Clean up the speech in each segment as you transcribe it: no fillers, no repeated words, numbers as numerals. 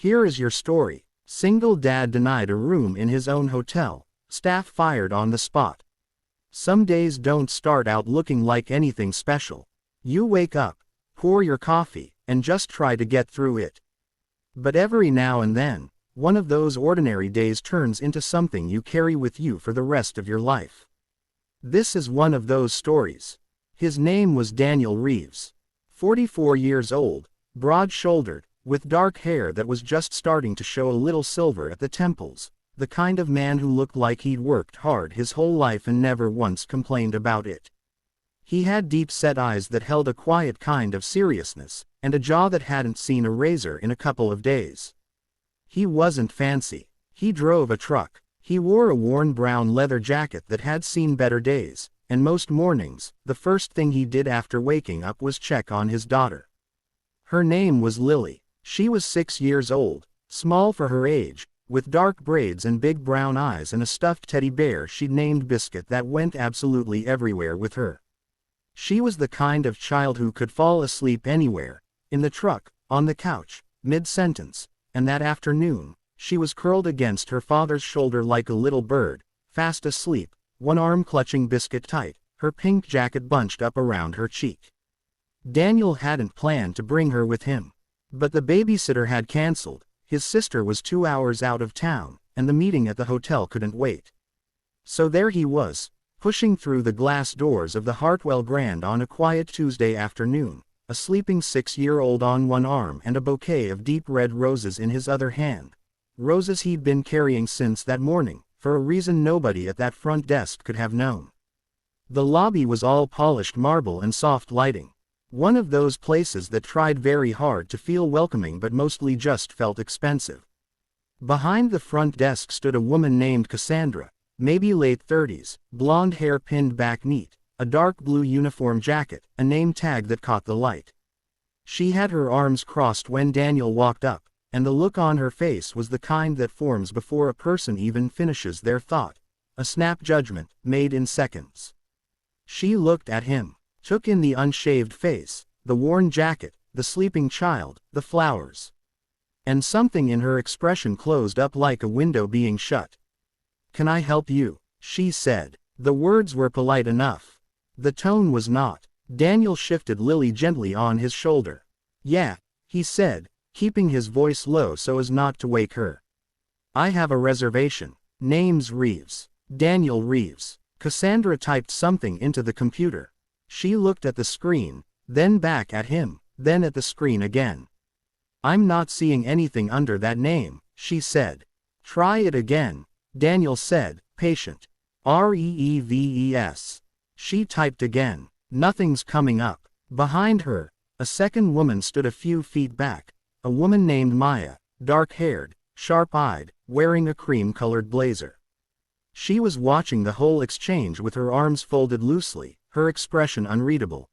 Here is your story. Single dad denied a room in his own hotel. Staff fired on the spot. Some days don't start out looking like anything special. You wake up, pour your coffee, and just try to get through it. But every now and then, one of those ordinary days turns into something you carry with you for the rest of your life. This is one of those stories. His name was Daniel Reeves. 44 years old, broad-shouldered, with dark hair that was just starting to show a little silver at the temples, the kind of man who looked like he'd worked hard his whole life and never once complained about it. He had deep-set eyes that held a quiet kind of seriousness, and a jaw that hadn't seen a razor in a couple of days. He wasn't fancy. He drove a truck. He wore a worn brown leather jacket that had seen better days, and most mornings, the first thing he did after waking up was check on his daughter. Her name was Lily. She was 6 years old, small for her age, with dark braids and big brown eyes and a stuffed teddy bear she'd named Biscuit that went absolutely everywhere with her. She was the kind of child who could fall asleep anywhere, in the truck, on the couch, mid-sentence, and that afternoon, she was curled against her father's shoulder like a little bird, fast asleep, one arm clutching Biscuit tight, her pink jacket bunched up around her cheek. Daniel hadn't planned to bring her with him. But the babysitter had canceled, his sister was 2 hours out of town, and the meeting at the hotel couldn't wait. So there he was, pushing through the glass doors of the Hartwell Grand on a quiet Tuesday afternoon, a sleeping 6-year-old on one arm and a bouquet of deep red roses in his other hand. Roses he'd been carrying since that morning, for a reason nobody at that front desk could have known. The lobby was all polished marble and soft lighting. One of those places that tried very hard to feel welcoming but mostly just felt expensive. Behind the front desk stood a woman named Cassandra, maybe late 30s, blonde hair pinned back neat, a dark blue uniform jacket, a name tag that caught the light. She had her arms crossed when Daniel walked up, and the look on her face was the kind that forms before a person even finishes their thought, a snap judgment, made in seconds. She looked at him, took in the unshaved face, the worn jacket, the sleeping child, the flowers. And something in her expression closed up like a window being shut. "Can I help you?" she said. The words were polite enough. The tone was not. Daniel shifted Lily gently on his shoulder. "Yeah," he said, keeping his voice low so as not to wake her. "I have a reservation. Name's Reeves. Daniel Reeves." Cassandra typed something into the computer. She looked at the screen, then back at him, then at the screen again. "I'm not seeing anything under that name," she said. "Try it again," Daniel said, patient. "Reeves." She typed again. "Nothing's coming up." Behind her, a second woman stood a few feet back, a woman named Maya, dark-haired, sharp-eyed, wearing a cream-colored blazer. She was watching the whole exchange with her arms folded loosely, her expression unreadable.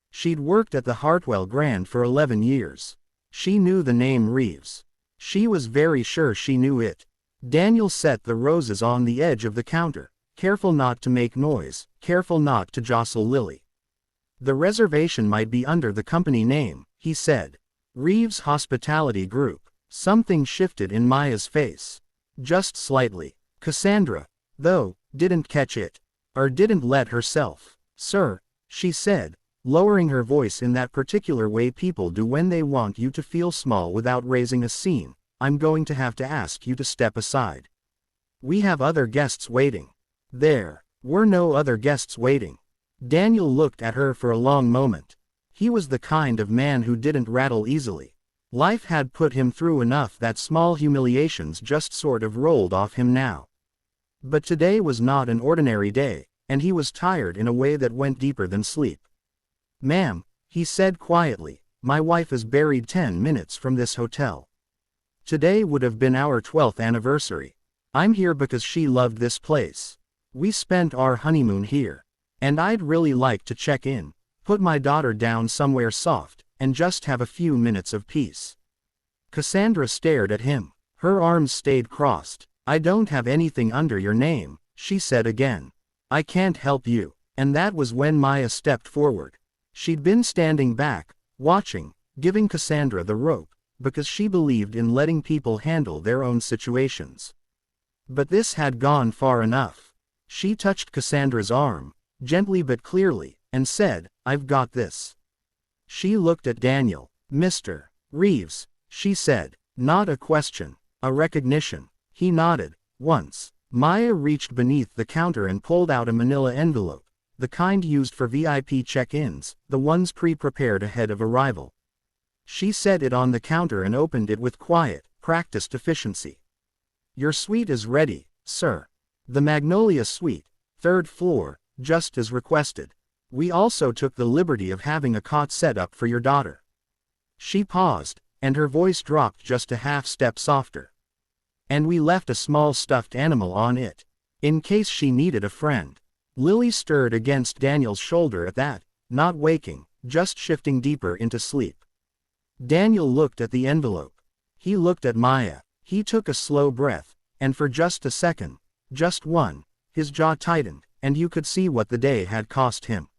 She'd worked at the Hartwell Grand for 11 years. She knew the name Reeves. She was very sure she knew it. Daniel set the roses on the edge of the counter, careful not to make noise, careful not to jostle Lily. "The reservation might be under the company name," he said. "Reeves Hospitality Group." Something shifted in Maya's face. Just slightly. Cassandra, though, didn't catch it. Or didn't let herself. "Sir," she said, lowering her voice in that particular way people do when they want you to feel small without raising a scene, "I'm going to have to ask you to step aside. We have other guests waiting." There were no other guests waiting. Daniel looked at her for a long moment. He was the kind of man who didn't rattle easily. Life had put him through enough that small humiliations just sort of rolled off him now. But today was not an ordinary day, and he was tired in a way that went deeper than sleep. "Ma'am," he said quietly, "my wife is buried 10 minutes from this hotel. Today would have been our 12th anniversary. I'm here because she loved this place. We spent our honeymoon here. And I'd really like to check in, put my daughter down somewhere soft, and just have a few minutes of peace." Cassandra stared at him. Her arms stayed crossed. "I don't have anything under your name," she said again. "I can't help you." And that was when Maya stepped forward. She'd been standing back, watching, giving Cassandra the rope, because she believed in letting people handle their own situations. But this had gone far enough. She touched Cassandra's arm, gently but clearly, and said, "I've got this." She looked at Daniel. "Mr. Reeves," she said. Not a question, a recognition. He nodded. Once, Maya reached beneath the counter and pulled out a manila envelope, the kind used for VIP check-ins, the ones pre-prepared ahead of arrival. She set it on the counter and opened it with quiet, practiced efficiency. "Your suite is ready, sir. The Magnolia Suite, 3rd floor, just as requested. We also took the liberty of having a cot set up for your daughter." She paused, and her voice dropped just a half-step softer. "And we left a small stuffed animal on it, in case she needed a friend." Lily stirred against Daniel's shoulder at that, not waking, just shifting deeper into sleep. Daniel looked at the envelope. He looked at Maya. He took a slow breath, and for just a second, just one, his jaw tightened, and you could see what the day had cost him.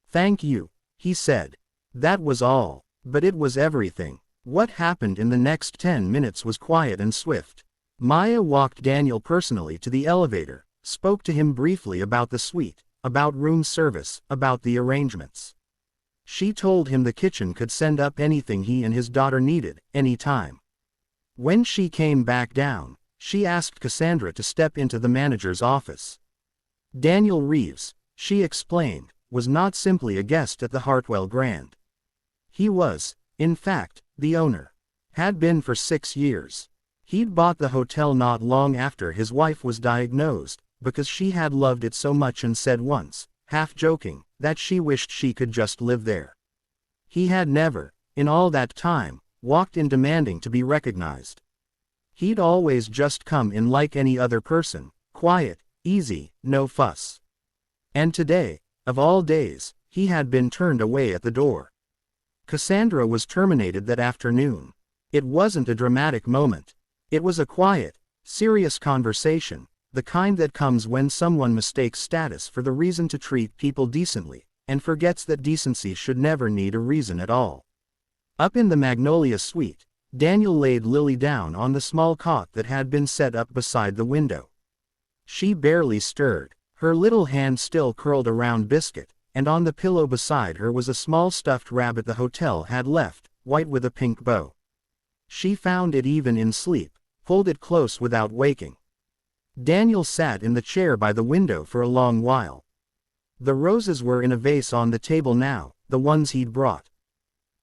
"Thank you," he said. That was all, but it was everything. What happened in the next 10 minutes was quiet and swift. Maya walked Daniel personally to the elevator, spoke to him briefly about the suite, about room service, about the arrangements. She told him the kitchen could send up anything he and his daughter needed, anytime. When she came back down, she asked Cassandra to step into the manager's office. Daniel Reeves, she explained, was not simply a guest at the Hartwell Grand. He was, in fact, the owner. Had been for 6 years. He'd bought the hotel not long after his wife was diagnosed, because she had loved it so much and said once, half joking, that she wished she could just live there. He had never, in all that time, walked in demanding to be recognized. He'd always just come in like any other person, quiet, easy, no fuss. And today, of all days, he had been turned away at the door. Cassandra was terminated that afternoon. It wasn't a dramatic moment. It was a quiet, serious conversation, the kind that comes when someone mistakes status for the reason to treat people decently, and forgets that decency should never need a reason at all. Up in the Magnolia Suite, Daniel laid Lily down on the small cot that had been set up beside the window. She barely stirred, her little hand still curled around Biscuit, and on the pillow beside her was a small stuffed rabbit the hotel had left, white with a pink bow. She found it even in sleep, pulled it close without waking. Daniel sat in the chair by the window for a long while. The roses were in a vase on the table now, the ones he'd brought.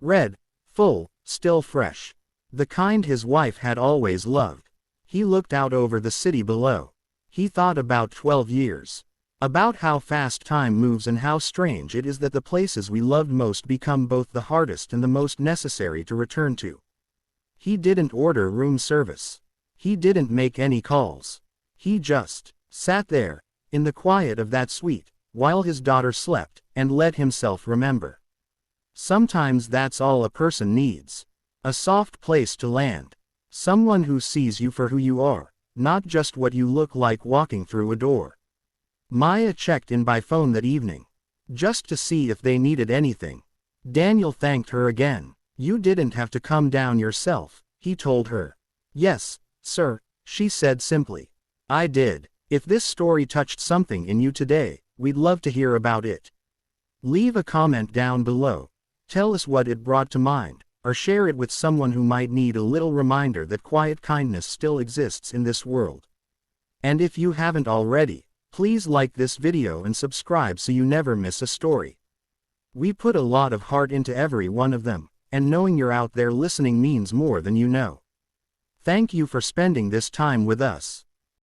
Red, full, still fresh. The kind his wife had always loved. He looked out over the city below. He thought about 12 years. About how fast time moves and how strange it is that the places we loved most become both the hardest and the most necessary to return to. He didn't order room service. He didn't make any calls. He just sat there, in the quiet of that suite, while his daughter slept, and let himself remember. Sometimes that's all a person needs. A soft place to land. Someone who sees you for who you are, not just what you look like walking through a door. Maya checked in by phone that evening, just to see if they needed anything. Daniel thanked her again. "You didn't have to come down yourself," he told her. "Yes, sir," she said simply. "I did. If this story touched something in you today, we'd love to hear about it. Leave a comment down below. Tell us what it brought to mind, or share it with someone who might need a little reminder that quiet kindness still exists in this world. And if you haven't already, please like this video and subscribe so you never miss a story. We put a lot of heart into every one of them, and knowing you're out there listening means more than you know. Thank you for spending this time with us.